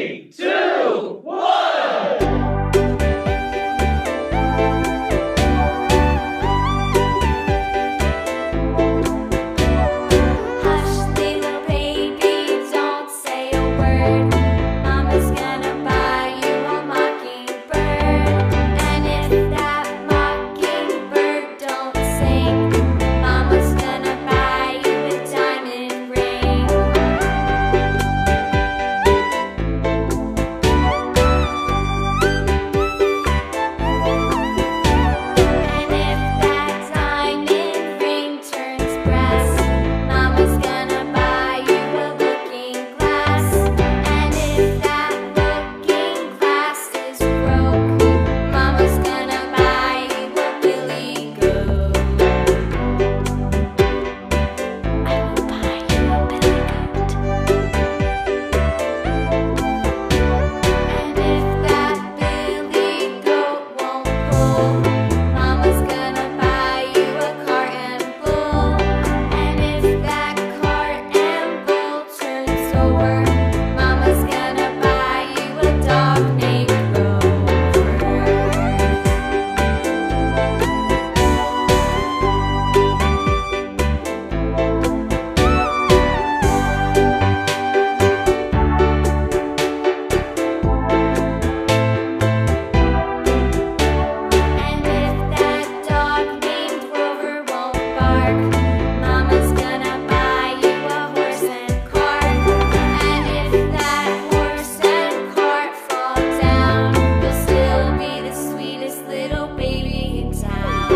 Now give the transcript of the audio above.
Three, two, one. Hush, little baby, don't say a word. Mama's gonna buy you a mockingbird. And if that mockingbird don't sing, Mama's gonna buy you a diamond ring. And if that diamond ring turns brass, Mama's gonna buy you a looking glass. And if that looking glass is broke, Mama's gonna buy you a billy goat. I will buy you a billy goat. And if that billy goat won't pull, Mama's gonna buy you a cart and bull. And if that cart and bull turns over, Mama's gonna buy you a dog named Rover. And if that dog named Rover won't bark, Mama's gonna buy you a horse and cart. And if that horse and cart fall down, you'll still be the sweetest little baby in town.